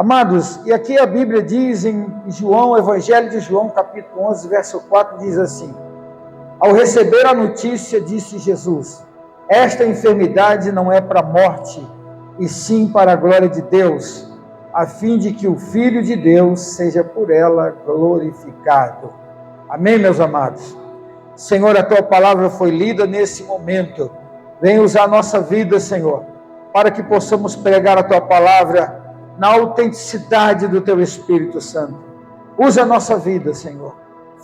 Amados, e aqui a Bíblia diz em João, Evangelho de João, capítulo 11, verso 4, diz assim: ao receber a notícia, disse Jesus: esta enfermidade não é para a morte, e sim para a glória de Deus, a fim de que o Filho de Deus seja por ela glorificado. Amém, meus amados? Senhor, a Tua palavra foi lida nesse momento. Vem usar a nossa vida, Senhor, para que possamos pregar a Tua palavra na autenticidade do Teu Espírito Santo. Usa a nossa vida, Senhor.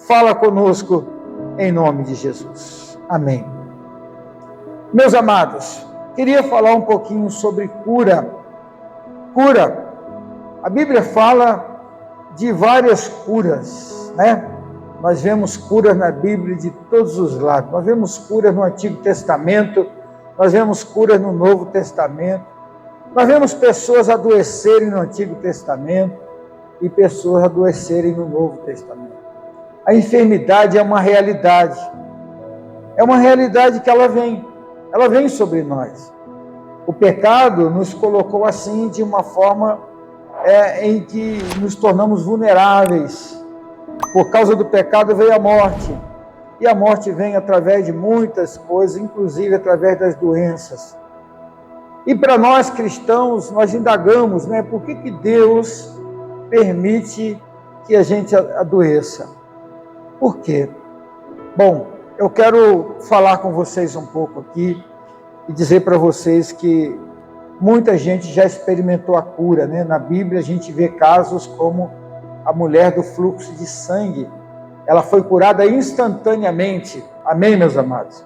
Fala conosco, em nome de Jesus. Amém. Meus amados, queria falar um pouquinho sobre cura. Cura. A Bíblia fala de várias curas, né? Nós vemos curas na Bíblia de todos os lados. Nós vemos curas no Antigo Testamento, nós vemos curas no Novo Testamento. Nós vemos pessoas adoecerem no Antigo Testamento e pessoas adoecerem no Novo Testamento. A enfermidade é uma realidade. É uma realidade que ela vem sobre nós. O pecado nos colocou assim de uma forma em que nos tornamos vulneráveis. Por causa do pecado veio a morte. E a morte vem através de muitas coisas, inclusive através das doenças. E para nós cristãos, nós indagamos, né? Por que Deus permite que a gente adoeça? Por quê? Bom, eu quero falar com vocês um pouco aqui e dizer para vocês que muita gente já experimentou a cura, né? Na Bíblia a gente vê casos como a mulher do fluxo de sangue. Ela foi curada instantaneamente. Amém, meus amados?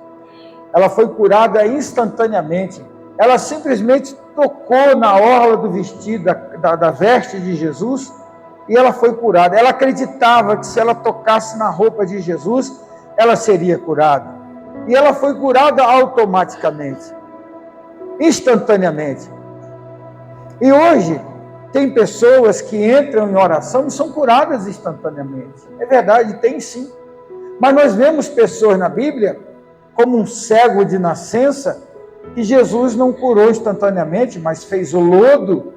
Ela foi curada instantaneamente. Ela simplesmente tocou na orla do vestido, da veste de Jesus, e ela foi curada. Ela acreditava que se ela tocasse na roupa de Jesus, ela seria curada. E ela foi curada automaticamente, instantaneamente. E hoje, tem pessoas que entram em oração e são curadas instantaneamente. É verdade, tem sim. Mas nós vemos pessoas na Bíblia, como um cego de nascença, que Jesus não curou instantaneamente, mas fez o lodo,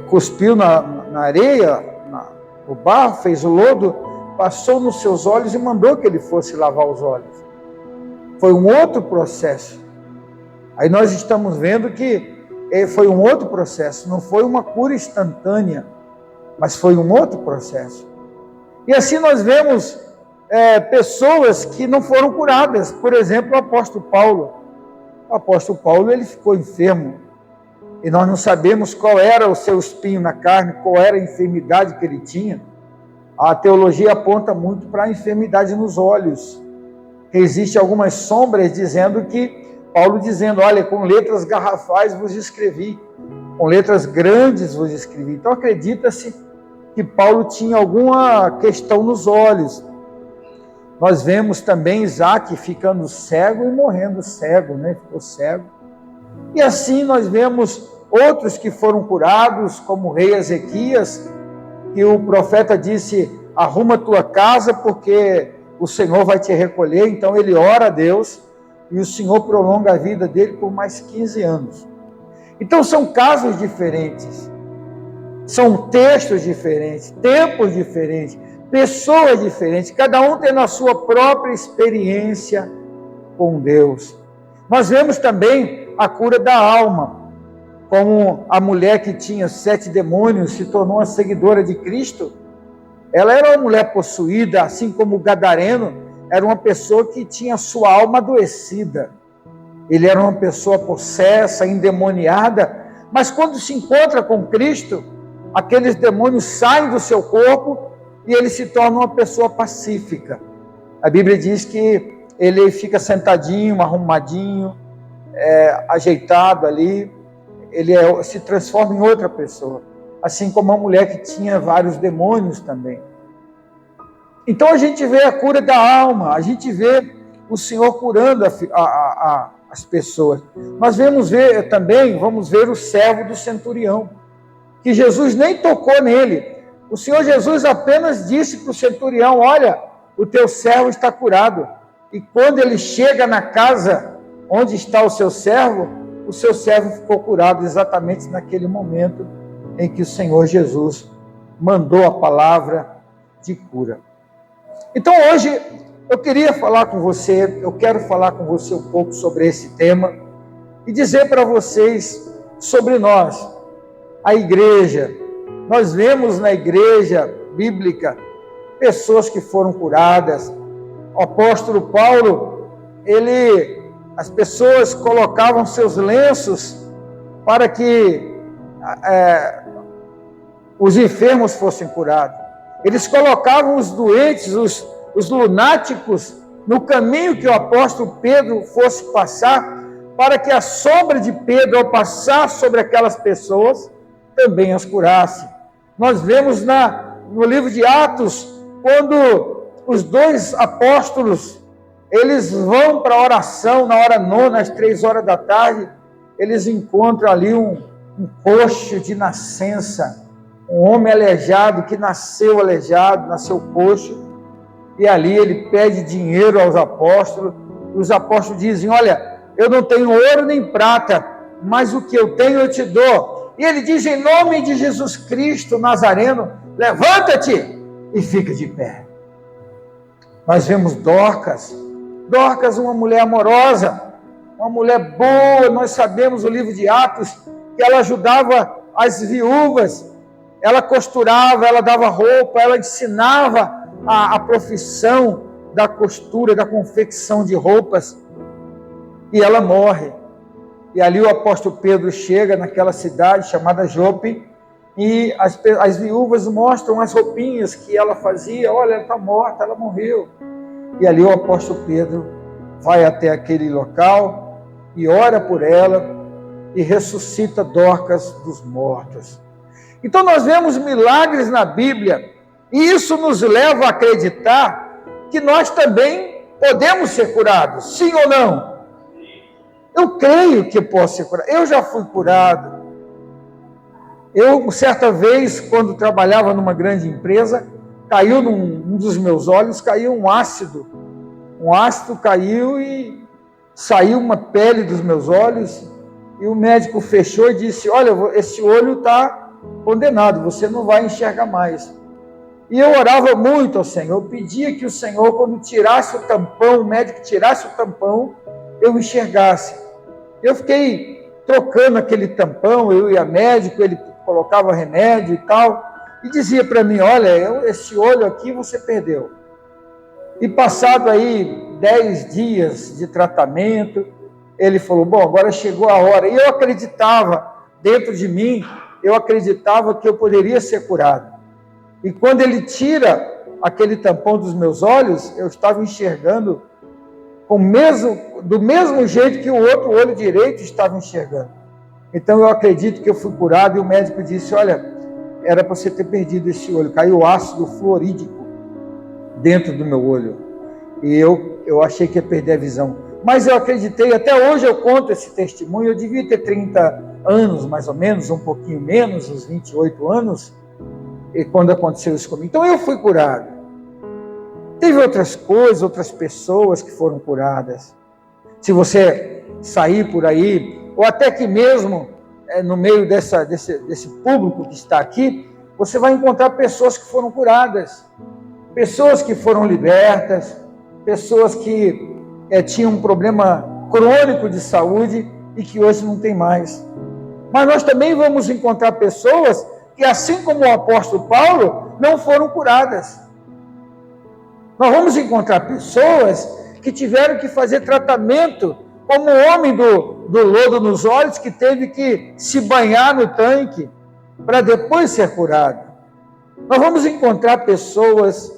cuspiu na areia, no barro, fez o lodo, passou nos seus olhos e mandou que ele fosse lavar os olhos. Foi um outro processo. Aí nós estamos vendo que foi um outro processo, não foi uma cura instantânea, mas foi um outro processo. E assim nós vemos pessoas que não foram curadas. Por exemplo, o apóstolo Paulo. O apóstolo Paulo, ele ficou enfermo, e nós não sabemos qual era o seu espinho na carne, qual era a enfermidade que ele tinha. A teologia aponta muito para a enfermidade nos olhos. Existem algumas sombras dizendo que, Paulo dizendo, olha, com letras garrafais vos escrevi, com letras grandes vos escrevi. Então acredita-se que Paulo tinha alguma questão nos olhos. Nós vemos também Isaac ficando cego e morrendo cego, né? Ficou cego. E assim nós vemos outros que foram curados, como o rei Ezequias, que o profeta disse, arruma tua casa porque o Senhor vai te recolher. Então ele ora a Deus e o Senhor prolonga a vida dele por mais 15 anos. Então são casos diferentes, são textos diferentes, tempos diferentes, pessoas diferentes, cada um tendo a sua própria experiência com Deus. Nós vemos também a cura da alma, como a mulher que tinha 7 demônios se tornou uma seguidora de Cristo. Ela era uma mulher possuída, assim como o gadareno era uma pessoa que tinha sua alma adoecida. Ele era uma pessoa possessa, endemoniada, mas quando se encontra com Cristo, aqueles demônios saem do seu corpo e ele se torna uma pessoa pacífica. A Bíblia diz que ele fica sentadinho, arrumadinho, ajeitado ali, ele se transforma em outra pessoa, assim como uma mulher que tinha vários demônios também. Então a gente vê a cura da alma, a gente vê o Senhor curando as pessoas. Nós vamos ver o servo do centurião, que Jesus nem tocou nele. O Senhor Jesus apenas disse para o centurião, olha, o teu servo está curado. E quando ele chega na casa onde está o seu servo ficou curado exatamente naquele momento em que o Senhor Jesus mandou a palavra de cura. Então hoje eu queria falar com você, eu quero falar com você um pouco sobre esse tema e dizer para vocês sobre nós, a igreja. Nós vemos na igreja bíblica pessoas que foram curadas. O apóstolo Paulo, as pessoas colocavam seus lenços para que os enfermos fossem curados. Eles colocavam os doentes, os lunáticos, no caminho que o apóstolo Pedro fosse passar, para que a sombra de Pedro, ao passar sobre aquelas pessoas, também as curasse. Nós vemos no livro de Atos, quando os dois apóstolos, eles vão para a oração, na hora nona, às 3 horas da tarde, eles encontram ali um coxo de nascença, um homem aleijado, que nasceu aleijado, nasceu coxo, e ali ele pede dinheiro aos apóstolos, e os apóstolos dizem: olha, eu não tenho ouro nem prata, mas o que eu tenho eu te dou. E ele diz: em nome de Jesus Cristo Nazareno, levanta-te e fica de pé. Nós vemos Dorcas, uma mulher amorosa, uma mulher boa. Nós sabemos, o livro de Atos, que ela ajudava as viúvas, ela costurava, ela dava roupa, ela ensinava a profissão da costura, da confecção de roupas, e ela morre. E ali o apóstolo Pedro chega naquela cidade chamada Jope, e as viúvas mostram as roupinhas que ela fazia. Olha, ela está morta, ela morreu. E ali o apóstolo Pedro vai até aquele local e ora por ela e ressuscita Dorcas dos mortos. Então nós vemos milagres na Bíblia, e isso nos leva a acreditar que nós também podemos ser curados, sim ou não? Eu creio que posso ser curado. Eu já fui curado. Eu, certa vez, quando trabalhava numa grande empresa, caiu num dos meus olhos, caiu um ácido. Um ácido caiu e saiu uma pele dos meus olhos, e o médico fechou e disse: olha, esse olho está condenado, você não vai enxergar mais. E eu orava muito ao Senhor, eu pedia que o Senhor, quando tirasse o tampão, o médico tirasse o tampão, eu enxergasse. Eu fiquei trocando aquele tampão, eu ia médico, ele colocava remédio e tal, e dizia para mim: olha, esse olho aqui você perdeu. E passado aí 10 dias de tratamento, ele falou: bom, agora chegou a hora. E eu acreditava, dentro de mim, eu acreditava que eu poderia ser curado. E quando ele tira aquele tampão dos meus olhos, eu estava enxergando do mesmo jeito que o outro olho direito estava enxergando. Então eu acredito que eu fui curado, e o médico disse: olha, era para você ter perdido esse olho, caiu ácido fluorídrico dentro do meu olho. E eu achei que ia perder a visão. Mas eu acreditei, até hoje eu conto esse testemunho. Eu devia ter 30 anos, mais ou menos, um pouquinho menos, uns 28 anos, e quando aconteceu isso comigo. Então eu fui curado. Teve outras coisas, outras pessoas que foram curadas. Se você sair por aí, ou até que mesmo no meio desse público que está aqui, você vai encontrar pessoas que foram curadas, pessoas que foram libertas, pessoas que tinham um problema crônico de saúde e que hoje não tem mais. Mas nós também vamos encontrar pessoas que, assim como o apóstolo Paulo, não foram curadas. Nós vamos encontrar pessoas que tiveram que fazer tratamento, como o homem do lodo nos olhos, que teve que se banhar no tanque para depois ser curado. Nós vamos encontrar pessoas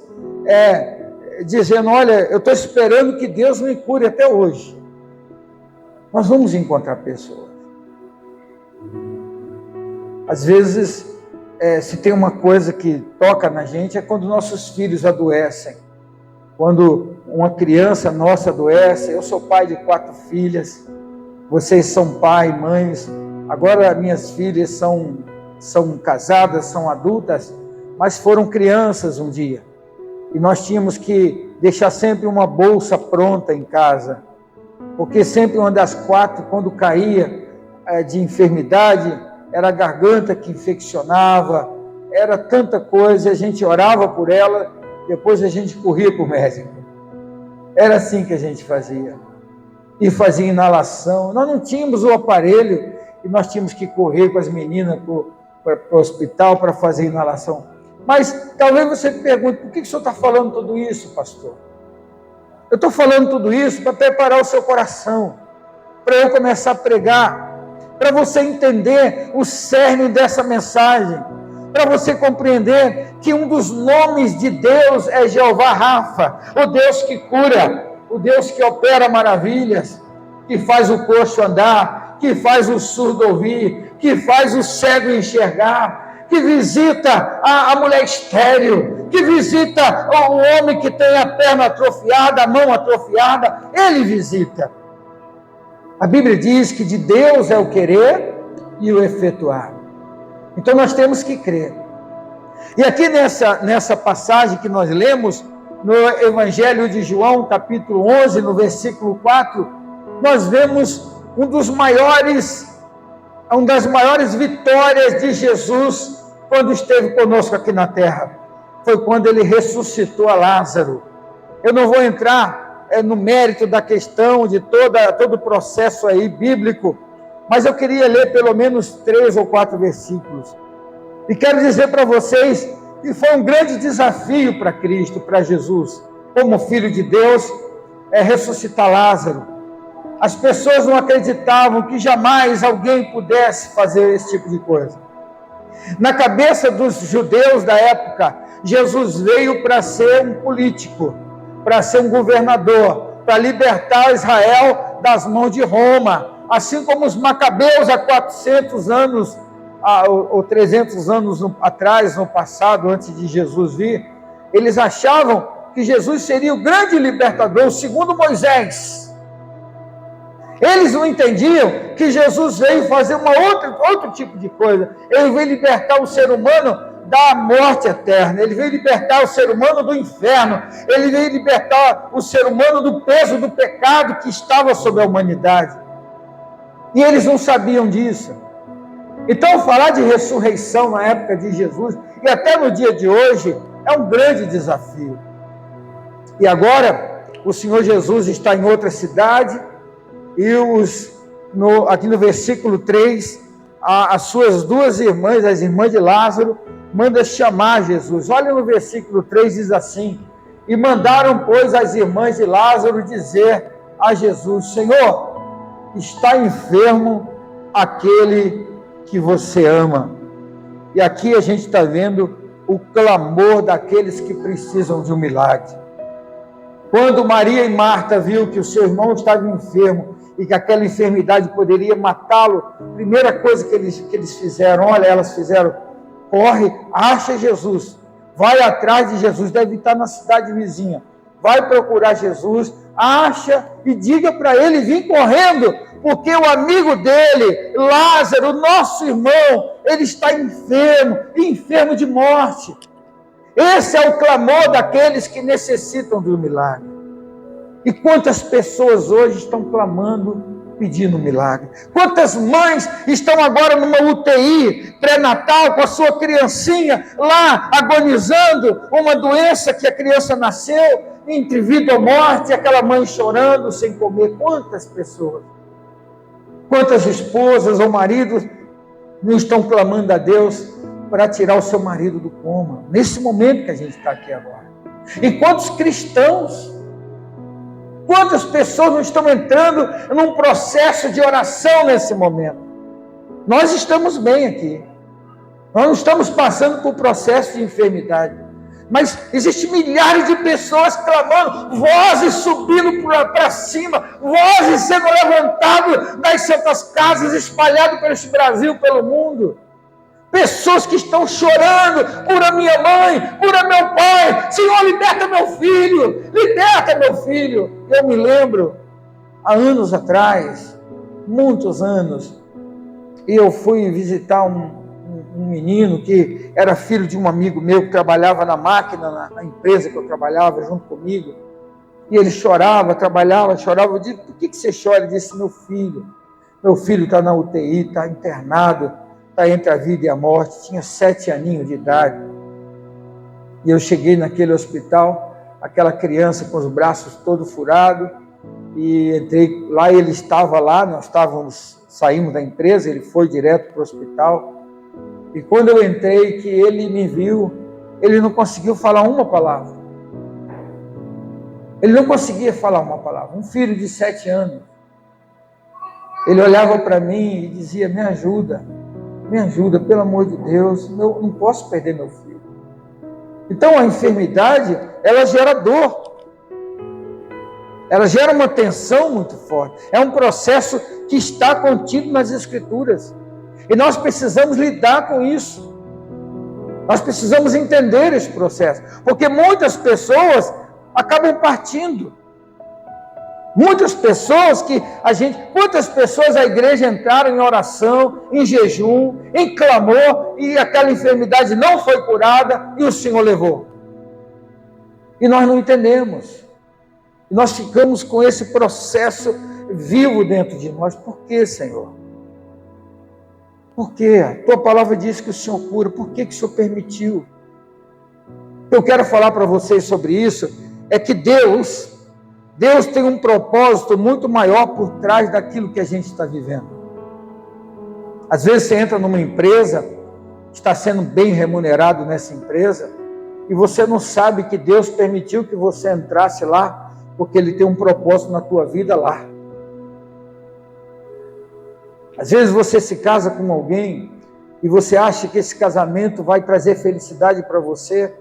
dizendo: olha, eu estou esperando que Deus me cure até hoje. Nós vamos encontrar pessoas. Às vezes, se tem uma coisa que toca na gente, é quando nossos filhos adoecem. Quando uma criança nossa adoece. Eu sou pai de 4 filhas, vocês são pai e mães. Agora minhas filhas são casadas, são adultas, mas foram crianças um dia. E nós tínhamos que deixar sempre uma bolsa pronta em casa, porque sempre uma das 4, quando caía de enfermidade, era a garganta que infeccionava, era tanta coisa, a gente orava por ela, depois a gente corria para o médico. Era assim que a gente fazia. E fazia inalação. Nós não tínhamos o aparelho e nós tínhamos que correr com as meninas para o hospital para fazer inalação. Mas talvez você me pergunte, por que o senhor está falando tudo isso, pastor? Eu estou falando tudo isso para preparar o seu coração, para eu começar a pregar, para você entender o cerne dessa mensagem, para você compreender que um dos nomes de Deus é Jeová Rafa, o Deus que cura, o Deus que opera maravilhas, que faz o coxo andar, que faz o surdo ouvir, que faz o cego enxergar, que visita a mulher estéril, que visita o homem que tem a perna atrofiada, a mão atrofiada, ele visita. A Bíblia diz que de Deus é o querer e o efetuar. Então nós temos que crer. E aqui nessa passagem que nós lemos, no Evangelho de João, capítulo 11, no versículo 4, nós vemos uma das maiores vitórias de Jesus quando esteve conosco aqui na terra. Foi quando ele ressuscitou a Lázaro. Eu não vou entrar no mérito da questão de todo o processo aí bíblico, mas eu queria ler pelo menos 3 ou 4 versículos. E quero dizer para vocês que foi um grande desafio para Cristo, para Jesus, como Filho de Deus, ressuscitar Lázaro. As pessoas não acreditavam que jamais alguém pudesse fazer esse tipo de coisa. Na cabeça dos judeus da época, Jesus veio para ser um político, para ser um governador, para libertar Israel das mãos de Roma. Assim como os macabeus há 400 anos, ou 300 anos atrás, no passado, antes de Jesus vir, eles achavam que Jesus seria o grande libertador, o segundo Moisés. Eles não entendiam que Jesus veio fazer outro tipo de coisa. Ele veio libertar o ser humano da morte eterna. Ele veio libertar o ser humano do inferno. Ele veio libertar o ser humano do peso do pecado que estava sobre a humanidade. E eles não sabiam disso. Então, falar de ressurreição na época de Jesus, e até no dia de hoje, é um grande desafio. E agora, o Senhor Jesus está em outra cidade, e aqui no versículo 3, as suas 2 irmãs, as irmãs de Lázaro, manda chamar Jesus. Olha no versículo 3, diz assim: e mandaram, pois, as irmãs de Lázaro dizer a Jesus: Senhor, está enfermo aquele que você ama. E aqui a gente está vendo o clamor daqueles que precisam de um milagre. Quando Maria e Marta viu que o seu irmão estava enfermo e que aquela enfermidade poderia matá-lo, a primeira coisa que eles fizeram, elas fizeram: corre, acha Jesus, vai atrás de Jesus, deve estar na cidade vizinha, vai procurar Jesus, acha e diga para ele vir correndo, porque o amigo dele, Lázaro, o nosso irmão, ele está enfermo de morte. Esse é o clamor daqueles que necessitam do milagre. E quantas pessoas hoje estão clamando, pedindo um milagre? Quantas mães estão agora numa UTI pré-natal com a sua criancinha lá agonizando uma doença que a criança nasceu, entre vida ou morte, e aquela mãe chorando sem comer? Quantas pessoas? Quantas esposas ou maridos não estão clamando a Deus para tirar o seu marido do coma, nesse momento que a gente está aqui agora? E quantos cristãos, quantas pessoas não estão entrando num processo de oração nesse momento? Nós estamos bem aqui, nós não estamos passando por processo de enfermidade, mas existem milhares de pessoas clamando, vozes subindo para cima, vozes sendo levantadas das santas casas, espalhadas pelo Brasil, pelo mundo. Pessoas que estão chorando por a minha mãe, por a meu pai. Senhor, liberta meu filho, liberta meu filho. Eu me lembro, há anos atrás, muitos anos, eu fui visitar um menino que era filho de um amigo meu que trabalhava na máquina, na empresa que eu trabalhava junto comigo, e ele chorava, trabalhava, chorava. Eu disse: por que você chora? Ele disse: meu filho está na UTI, está internado, está entre a vida e a morte, tinha 7 aninhos de idade. E eu cheguei naquele hospital, aquela criança com os braços todo furados, e entrei lá, ele estava lá, saímos da empresa, ele foi direto para o hospital. E quando eu entrei, que ele me viu, ele não conseguiu falar uma palavra. Ele não conseguia falar uma palavra. Um filho de 7 anos. Ele olhava para mim e dizia: me ajuda, pelo amor de Deus, eu não posso perder meu filho. Então a enfermidade, ela gera dor. Ela gera uma tensão muito forte. É um processo que está contido nas Escrituras. E nós precisamos lidar com isso. Nós precisamos entender esse processo. Porque muitas pessoas acabam partindo. Muitas pessoas a igreja entraram em oração, em jejum, em clamor, e aquela enfermidade não foi curada e o Senhor levou. E nós não entendemos. E nós ficamos com esse processo vivo dentro de nós. Por quê, Senhor? Por quê? A tua palavra diz que o Senhor cura. Por que que o Senhor permitiu? Eu quero falar para vocês sobre isso, é que Deus tem um propósito muito maior por trás daquilo que a gente está vivendo. Às vezes você entra numa empresa, está sendo bem remunerado nessa empresa, e você não sabe que Deus permitiu que você entrasse lá, porque Ele tem um propósito na tua vida lá. Às vezes você se casa com alguém, e você acha que esse casamento vai trazer felicidade para você,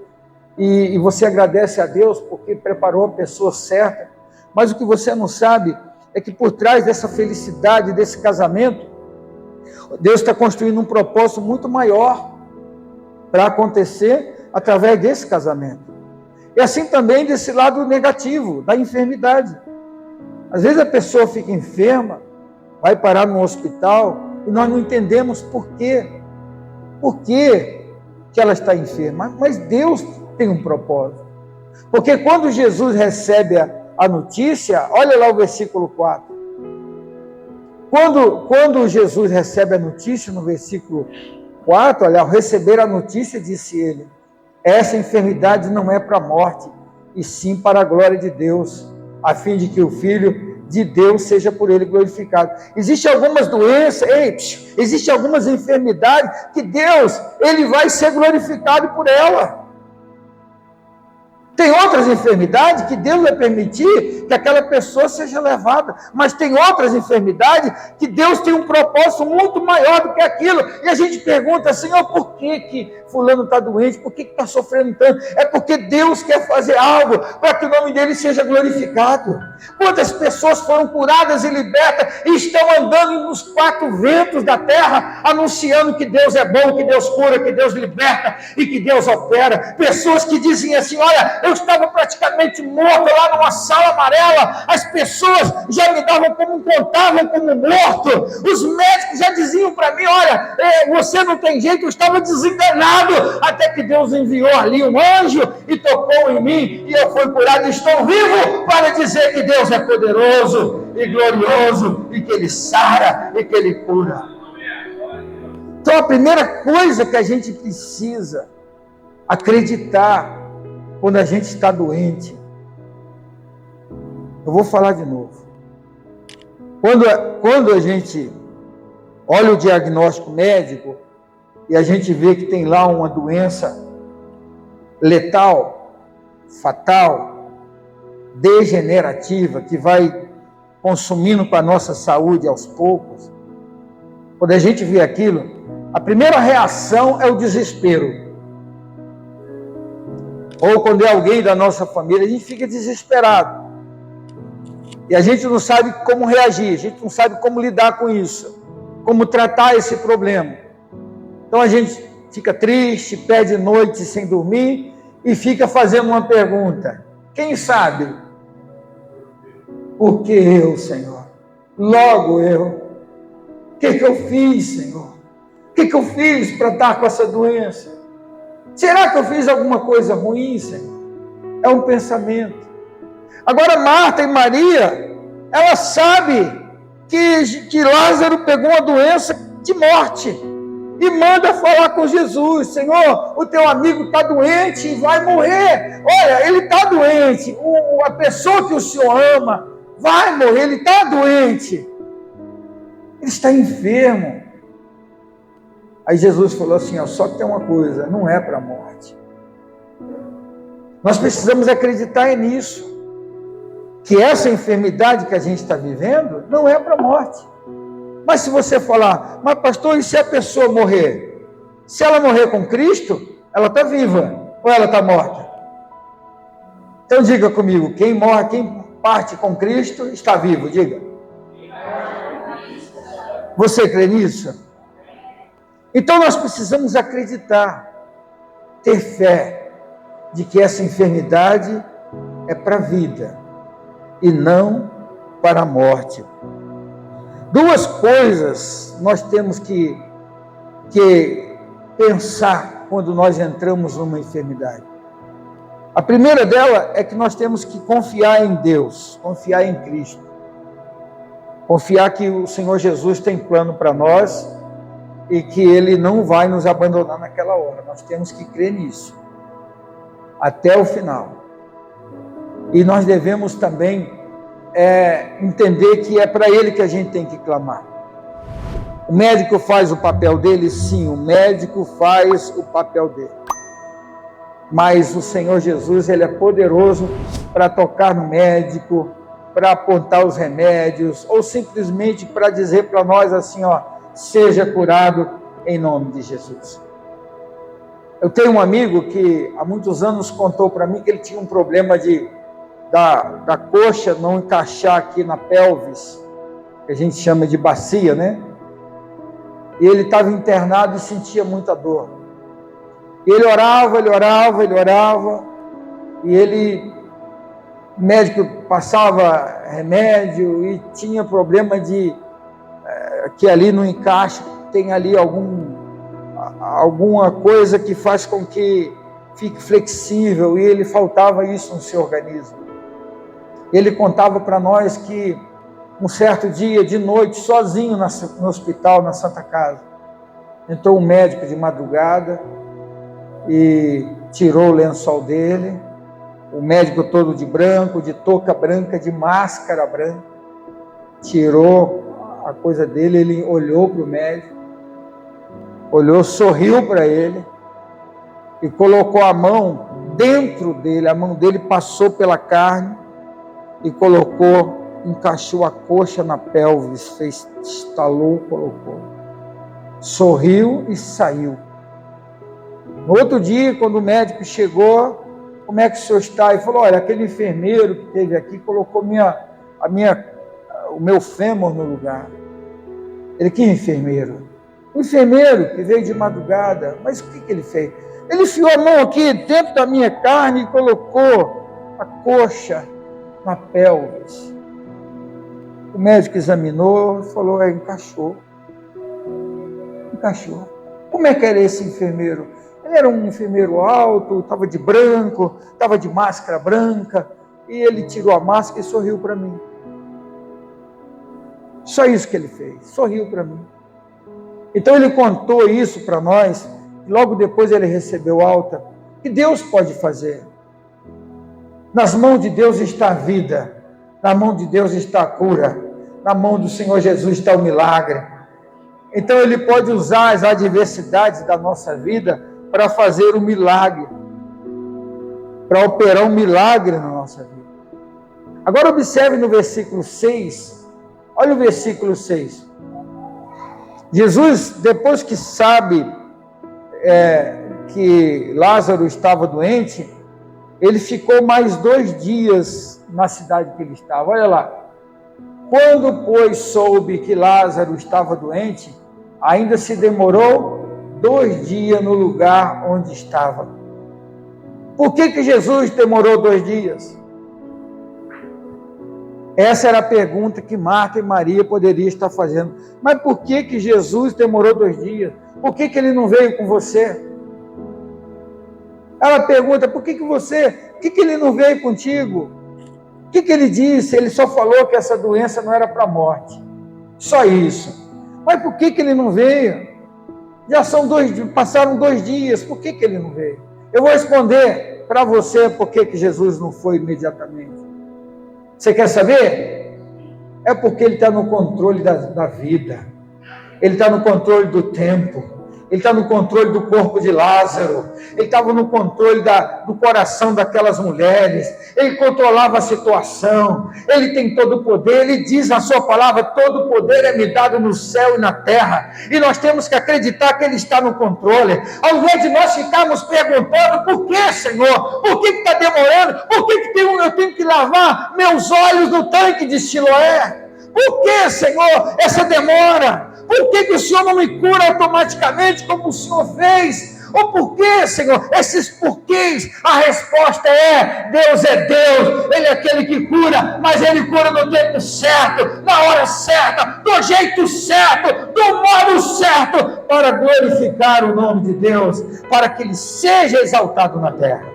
e você agradece a Deus porque preparou a pessoa certa, mas o que você não sabe é que por trás dessa felicidade, desse casamento, Deus está construindo um propósito muito maior para acontecer através desse casamento. E assim também desse lado negativo, da enfermidade. Às vezes a pessoa fica enferma, vai parar no hospital, e nós não entendemos por quê. Por que ela está enferma? Mas Deus tem um propósito. Porque quando Jesus recebe a notícia, olha lá o versículo 4. Quando Jesus recebe a notícia, no versículo 4, olha, ao receber a notícia, disse ele: essa enfermidade não é para a morte, e sim para a glória de Deus, a fim de que o Filho de Deus seja por ele glorificado. Existem algumas doenças, existem algumas enfermidades que Deus, Ele vai ser glorificado por ela. Tem outras enfermidades que Deus vai permitir que aquela pessoa seja levada, mas tem outras enfermidades que Deus tem um propósito muito maior do que aquilo, e a gente pergunta: Senhor, por que fulano está doente, por que está sofrendo tanto? É porque Deus quer fazer algo para que o nome dele seja glorificado. Quantas pessoas foram curadas e libertas e estão andando nos 4 ventos da terra, anunciando que Deus é bom, que Deus cura, que Deus liberta e que Deus opera. Pessoas que dizem assim: olha, eu estava praticamente morto lá numa sala amarela, as pessoas já me contavam como morto, os médicos já diziam para mim: olha, você não tem jeito, eu estava desenganado, até que Deus enviou ali um anjo e tocou em mim e eu fui curado. Estou vivo para dizer que Deus é poderoso e glorioso e que Ele sara e que Ele cura. Então a primeira coisa que a gente precisa acreditar quando a gente está doente, eu vou falar de novo, quando a gente olha o diagnóstico médico e a gente vê que tem lá uma doença letal, fatal, degenerativa, que vai consumindo para a nossa saúde aos poucos, quando a gente vê aquilo, a primeira reação é o desespero. Ou quando é alguém da nossa família, a gente fica desesperado. E a gente não sabe como reagir, a gente não sabe como lidar com isso, como tratar esse problema. Então a gente fica triste, perde noite sem dormir e fica fazendo uma pergunta: quem sabe? Por que eu, Senhor? Logo eu. O que eu fiz, Senhor? O que eu fiz para estar com essa doença? Será que eu fiz alguma coisa ruim, Senhor? É um pensamento. Agora Marta e Maria, ela sabe que Lázaro pegou uma doença de morte. e manda falar com Jesus. Senhor, o teu amigo está doente e vai morrer. Olha, ele está doente. A pessoa que o Senhor ama vai morrer, ele está doente. Ele está enfermo. Aí Jesus falou assim, ó, só que tem uma coisa, não é para a morte. Nós precisamos acreditar nisso. Que essa enfermidade que a gente está vivendo não é para a morte. Mas se você falar, mas pastor, e se a pessoa morrer? Se ela morrer com Cristo, ela está viva ou ela está morta? Então diga comigo, quem morre, quem parte com Cristo está vivo, diga. Você crê nisso? Então nós precisamos acreditar, ter fé de que essa enfermidade é para a vida e não para a morte. Duas coisas nós temos que pensar quando nós entramos numa enfermidade. A primeira dela é que nós temos que confiar em Deus, confiar em Cristo. Confiar que o Senhor Jesus tem plano para nós e que Ele não vai nos abandonar naquela hora. Nós temos que crer nisso, até o final. E nós devemos também entender que é para Ele que a gente tem que clamar. O médico faz o papel dele? Sim, o médico faz o papel dele. Mas o Senhor Jesus, Ele é poderoso para tocar no médico, para apontar os remédios, ou simplesmente para dizer para nós assim, ó, seja curado em nome de Jesus. Eu tenho um amigo que há muitos anos contou para mim que ele tinha um problema da coxa não encaixar aqui na pelvis, que a gente chama de bacia, né? E ele estava internado e sentia muita dor. E ele orava, e o médico passava remédio e tinha problema que ali no encaixe tem ali alguma coisa que faz com que fique flexível, e ele faltava isso no seu organismo. Ele contava para nós que um certo dia, de noite, sozinho no hospital, na Santa Casa, entrou um médico de madrugada e tirou o lençol dele, o médico todo de branco, de touca branca, de máscara branca, tirou a coisa dele, ele olhou para o médico, sorriu para ele e colocou a mão dentro dele, a mão dele passou pela carne e encaixou a coxa na pelvis, estalou, colocou, sorriu e saiu. No outro dia, quando o médico chegou, como é que o senhor está? Ele falou, olha, aquele enfermeiro que esteve aqui colocou o meu fêmur no lugar. Ele, que enfermeiro? O enfermeiro que veio de madrugada. Mas o que ele fez? Ele enfiou a mão aqui dentro da minha carne e colocou a coxa na pelvis. O médico examinou e falou, encaixou. Como é que era esse enfermeiro? Ele era um enfermeiro alto, estava de branco, estava de máscara branca, e ele tirou a máscara e sorriu para mim. Só isso que ele fez, sorriu para mim. Então ele contou isso para nós, e logo depois ele recebeu alta. Que Deus pode fazer? Nas mãos de Deus está a vida, na mão de Deus está a cura, na mão do Senhor Jesus está o milagre. Então Ele pode usar as adversidades da nossa vida para fazer um milagre, para operar um milagre na nossa vida. Agora observe no versículo 6, olha o versículo 6. Jesus, depois que sabe que Lázaro estava doente, ele ficou mais 2 dias na cidade que ele estava. Olha lá. Quando, pois, soube que Lázaro estava doente, ainda se demorou 2 dias no lugar onde estava. Por que Jesus demorou 2 dias? Essa era a pergunta que Marta e Maria poderiam estar fazendo. Mas por que Jesus demorou 2 dias? Por que ele não veio com você? Ela pergunta, por que ele não veio contigo? O que ele disse? Ele só falou que essa doença não era para a morte. Só isso. Mas por que ele não veio? Passaram 2 dias, por que ele não veio? Eu vou responder para você por que Jesus não foi imediatamente. Você quer saber? É porque ele está no controle da vida, ele está no controle do tempo, ele está no controle do corpo de Lázaro, ele estava no controle do coração daquelas mulheres, ele controlava a situação, ele tem todo o poder, ele diz na sua palavra, todo o poder é me dado no céu e na terra, e nós temos que acreditar que ele está no controle, ao invés de nós ficarmos perguntando, por que, Senhor? Por que está demorando? Por que eu tenho que lavar meus olhos no tanque de Siloé? Por que, Senhor, essa demora? Por que o Senhor não me cura automaticamente como o Senhor fez? Ou por que, Senhor? Esses porquês, a resposta é Deus, Ele é aquele que cura, mas Ele cura no tempo certo, na hora certa, do jeito certo, do modo certo, para glorificar o nome de Deus, para que Ele seja exaltado na terra.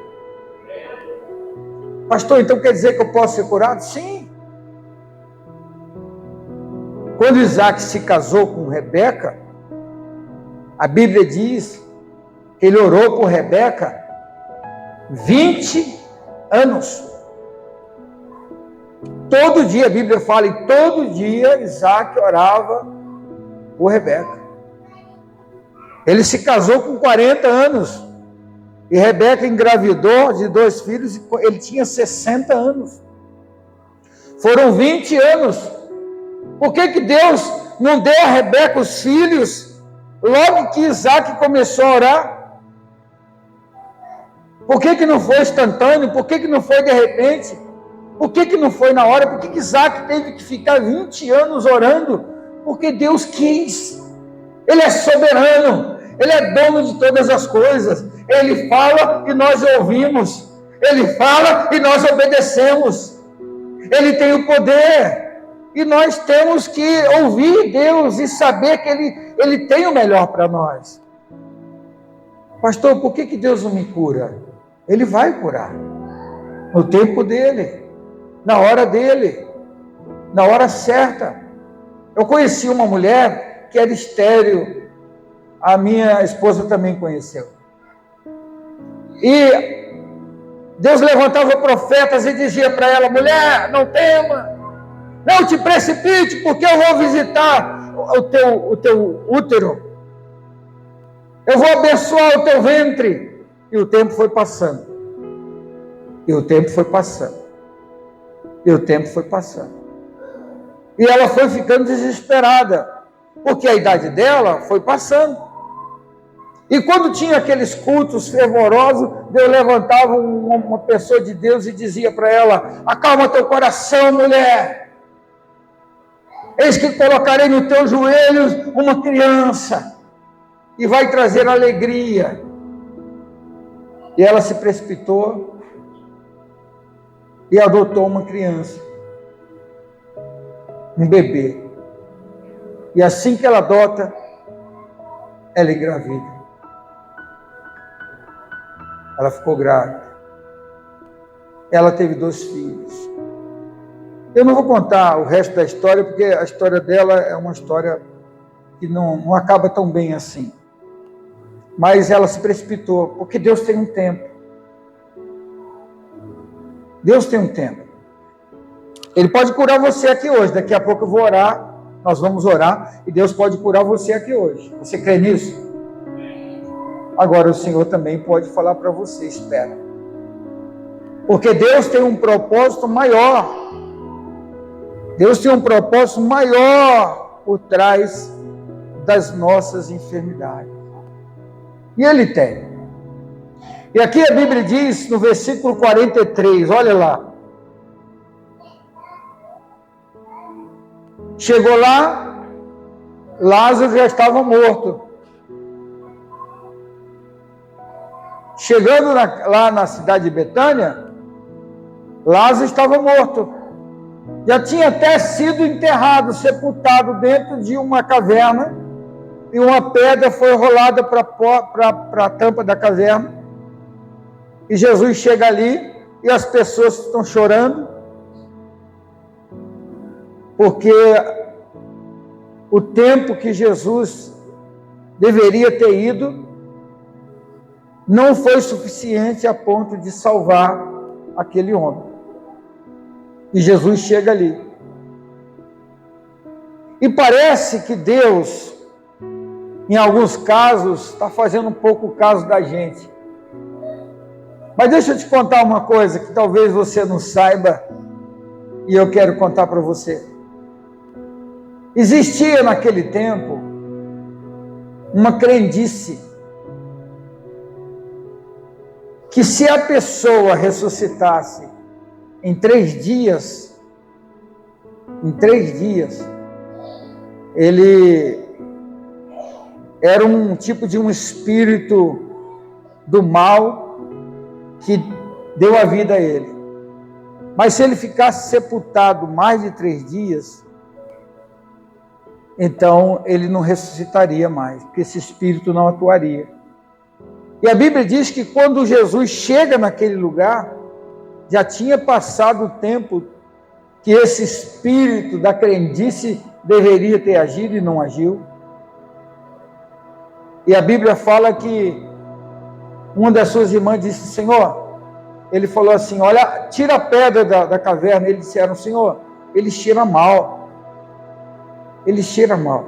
Pastor, então quer dizer que eu posso ser curado? Sim. Quando Isaac se casou com Rebeca, a Bíblia diz que ele orou por Rebeca 20 anos. Todo dia, a Bíblia fala, e todo dia Isaac orava por Rebeca. Ele se casou com 40 anos, e Rebeca engravidou de 2 filhos, e ele tinha 60 anos. Foram 20 anos. Por que Deus não deu a Rebeca os filhos logo que Isaac começou a orar? Por que não foi instantâneo? Por que não foi de repente? Por que não foi na hora? Por que Isaac teve que ficar 20 anos orando? Porque Deus quis. Ele é soberano. Ele é dono de todas as coisas. Ele fala e nós ouvimos. Ele fala e nós obedecemos. Ele tem o poder. E nós temos que ouvir Deus e saber que Ele tem o melhor para nós. Pastor, por que Deus não me cura? Ele vai curar. No tempo dEle. Na hora dEle. Na hora certa. Eu conheci uma mulher que era estéril. A minha esposa também conheceu. E Deus levantava profetas e dizia para ela, mulher, não tema. Não te precipite, porque eu vou visitar o teu útero. Eu vou abençoar o teu ventre. E o tempo foi passando. E o tempo foi passando. E o tempo foi passando. E ela foi ficando desesperada, porque a idade dela foi passando. E quando tinha aqueles cultos fervorosos, Deus levantava uma pessoa de Deus e dizia para ela, acalma teu coração, mulher. Eis que colocarei nos teus joelhos uma criança e vai trazer alegria. E ela se precipitou e adotou uma criança, um bebê. E assim que ela adota, ela engravida. Ela ficou grávida. Ela teve 2 filhos. Eu não vou contar o resto da história, porque a história dela é uma história que não acaba tão bem assim. Mas ela se precipitou, porque Deus tem um tempo. Deus tem um tempo. Ele pode curar você aqui hoje. Daqui a pouco eu vou orar, nós vamos orar, e Deus pode curar você aqui hoje. Você crê nisso? Agora o Senhor também pode falar para você, espera. Porque Deus tem um propósito maior. Deus tem um propósito maior por trás das nossas enfermidades. E Ele tem. E aqui a Bíblia diz, no versículo 43, olha lá. Chegou lá, Lázaro já estava morto. Chegando lá na cidade de Betânia, Lázaro estava morto. Já tinha até sido enterrado, sepultado dentro de uma caverna, e uma pedra foi rolada para a tampa da caverna. E Jesus chega ali, e as pessoas estão chorando, porque o tempo que Jesus deveria ter ido, não foi suficiente a ponto de salvar aquele homem. E Jesus chega ali. E parece que Deus, em alguns casos, está fazendo um pouco o caso da gente. Mas deixa eu te contar uma coisa que talvez você não saiba, e eu quero contar para você. Existia naquele tempo uma crendice que se a pessoa ressuscitasse em 3 dias, ele era um tipo de um espírito do mal que deu a vida a ele. Mas se ele ficasse sepultado mais de 3 dias, então ele não ressuscitaria mais, porque esse espírito não atuaria. E a Bíblia diz que quando Jesus chega naquele lugar, já tinha passado o tempo que esse espírito da crendice deveria ter agido e não agiu. E a Bíblia fala que uma das suas irmãs disse: Senhor, ele falou assim, olha, tira a pedra da caverna. Eles disseram: Senhor, ele cheira mal. Ele cheira mal.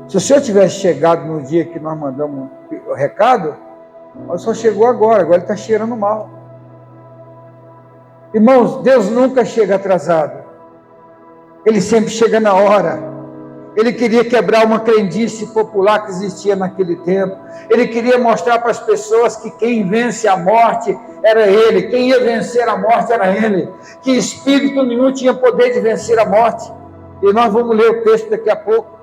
Se o senhor tivesse chegado no dia que nós mandamos o recado, ele só chegou agora ele está cheirando mal. Irmãos, Deus nunca chega atrasado. Ele sempre chega na hora. Ele queria quebrar uma crendice popular que existia naquele tempo. Ele queria mostrar para as pessoas que quem vence a morte era Ele. Quem ia vencer a morte era Ele. Que espírito nenhum tinha poder de vencer a morte. E nós vamos ler o texto daqui a pouco.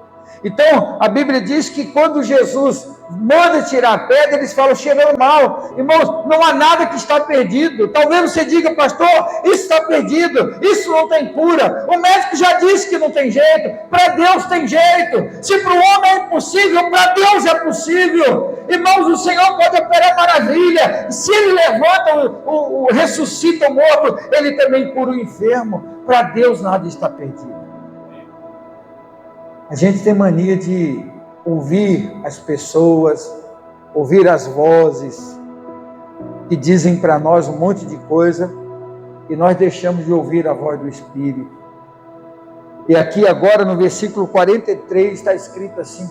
Então, a Bíblia diz que quando Jesus manda tirar a pedra, eles falam: cheirando mal. Irmãos, não há nada que está perdido. Talvez você diga: pastor, isso está perdido, isso não tem cura. O médico já disse que não tem jeito. Para Deus tem jeito. Se para o homem é impossível, para Deus é possível. Irmãos, o Senhor pode operar maravilha. Se Ele levanta, ressuscita o morto, Ele também cura o enfermo. Para Deus nada está perdido. A gente tem mania de ouvir as pessoas, ouvir as vozes que dizem para nós um monte de coisa e nós deixamos de ouvir a voz do Espírito. E aqui agora no versículo 43 está escrito assim: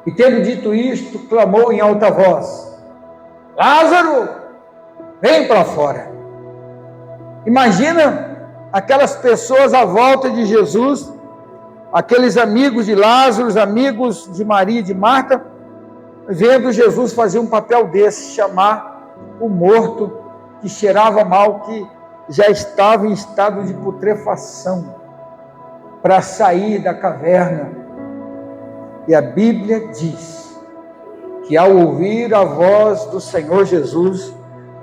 e tendo dito isto, clamou em alta voz: Lázaro, vem para fora. Imagina aquelas pessoas à volta de Jesus, aqueles amigos de Lázaro, amigos de Maria e de Marta, vendo Jesus fazer um papel desse, chamar o morto que cheirava mal, que já estava em estado de putrefação, para sair da caverna. E a Bíblia diz que ao ouvir a voz do Senhor Jesus,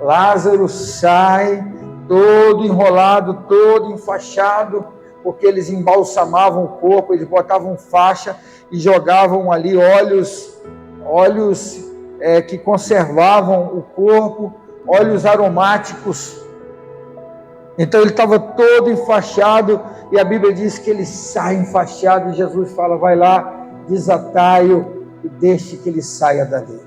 Lázaro sai todo enrolado, todo enfaixado, porque eles embalsamavam o corpo, eles botavam faixa e jogavam ali óleos que conservavam o corpo, óleos aromáticos. Então ele estava todo enfaixado, e a Bíblia diz que ele sai enfaixado, e Jesus fala: vai lá, desatai-o e deixe que ele saia dali.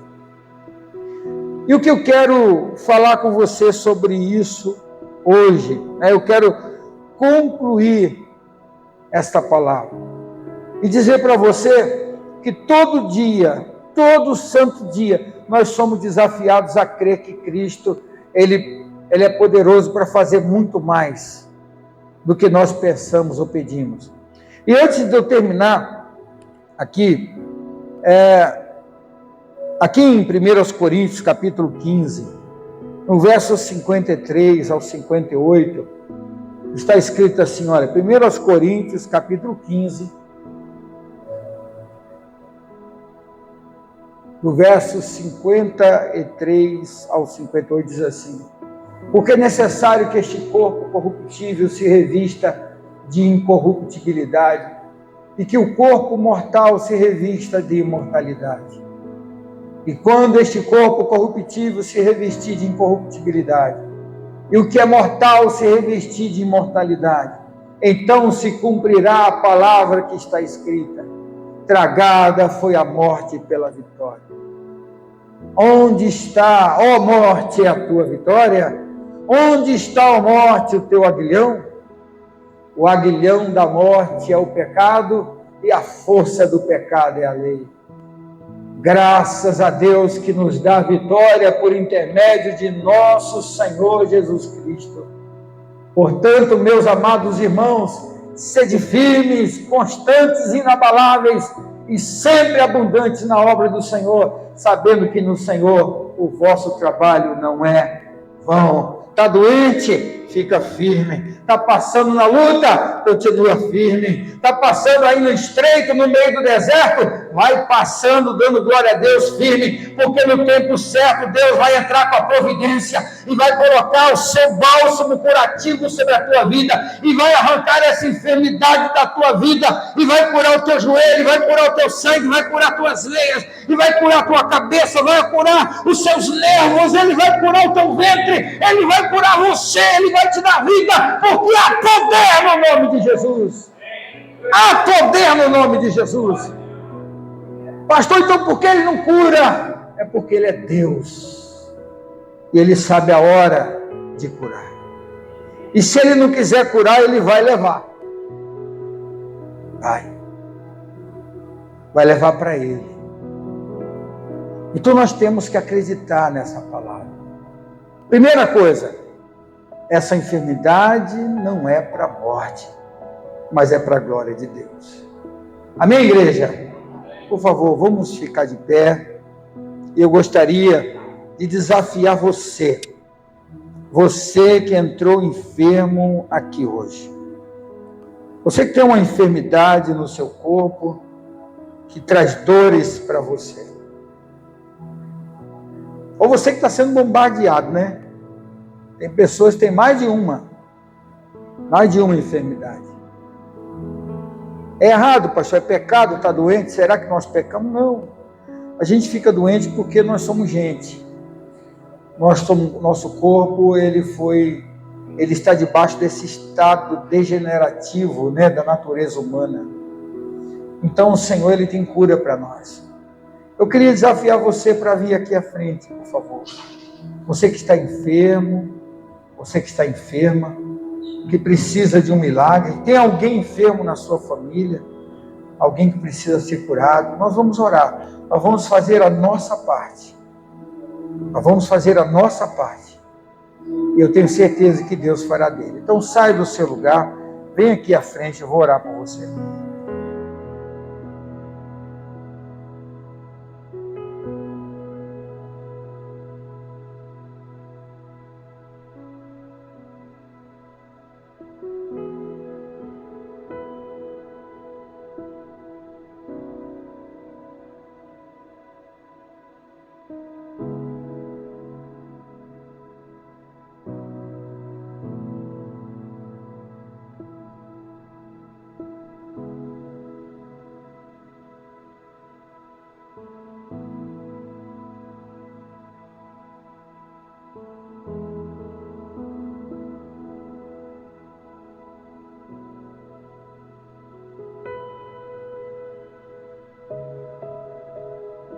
E o que eu quero falar com você sobre isso hoje, eu quero concluir esta palavra e dizer para você que todo dia, todo santo dia, nós somos desafiados a crer que Cristo, Ele é poderoso para fazer muito mais do que nós pensamos ou pedimos. E antes de eu terminar aqui, aqui em 1 Coríntios capítulo 15, no verso 53 ao 58, está escrito assim, olha, 1 Coríntios, capítulo 15, do verso 53 ao 58, diz assim: porque é necessário que este corpo corruptível se revista de incorruptibilidade, e que o corpo mortal se revista de imortalidade. E quando este corpo corruptível se revestir de incorruptibilidade, e o que é mortal se revestir de imortalidade, então se cumprirá a palavra que está escrita: tragada foi a morte pela vitória. Onde está, ó morte, a tua vitória? Onde está, ó morte, o teu aguilhão? O aguilhão da morte é o pecado e a força do pecado é a lei. Graças a Deus que nos dá vitória por intermédio de nosso Senhor Jesus Cristo. Portanto, meus amados irmãos, sede firmes, constantes, inabaláveis e sempre abundantes na obra do Senhor, sabendo que no Senhor o vosso trabalho não é vão. Está doente? Fica firme. Está passando na luta? Continua firme. Está passando aí no estreito, no meio do deserto? Vai passando, dando glória a Deus, firme, porque no tempo certo Deus vai entrar com a providência e vai colocar o seu bálsamo curativo sobre a tua vida e vai arrancar essa enfermidade da tua vida e vai curar o teu joelho, vai curar o teu sangue, vai curar tuas veias e vai curar a tua cabeça, vai curar os seus nervos, ele vai curar o teu ventre, ele vai curar você, ele vai te dar vida, porque há poder no nome de Jesus. Há poder no nome de Jesus. Pastor, então por que ele não cura? É porque ele é Deus. E ele sabe a hora de curar. E se ele não quiser curar, ele vai levar. Vai levar para ele. Então nós temos que acreditar nessa palavra. Primeira coisa, essa enfermidade não é para a morte, mas é para a glória de Deus. Amém, igreja? Por favor, vamos ficar de pé. Eu gostaria de desafiar você que entrou enfermo aqui hoje. Você que tem uma enfermidade no seu corpo, que traz dores para você. Ou você que está sendo bombardeado, né? Tem pessoas que têm mais de uma enfermidade. É errado, pastor, é pecado, está doente? Será que nós pecamos? Não. A gente fica doente porque nós somos gente. Nosso corpo, ele está debaixo desse estado degenerativo, né, da natureza humana. Então o Senhor, ele tem cura para nós. Eu queria desafiar você para vir aqui à frente, por favor. Você que está enfermo, você que está enferma, que precisa de um milagre, tem alguém enfermo na sua família, alguém que precisa ser curado, nós vamos orar, nós vamos fazer a nossa parte. Nós vamos fazer a nossa parte. E eu tenho certeza que Deus fará dele. Então sai do seu lugar, vem aqui à frente, eu vou orar por você.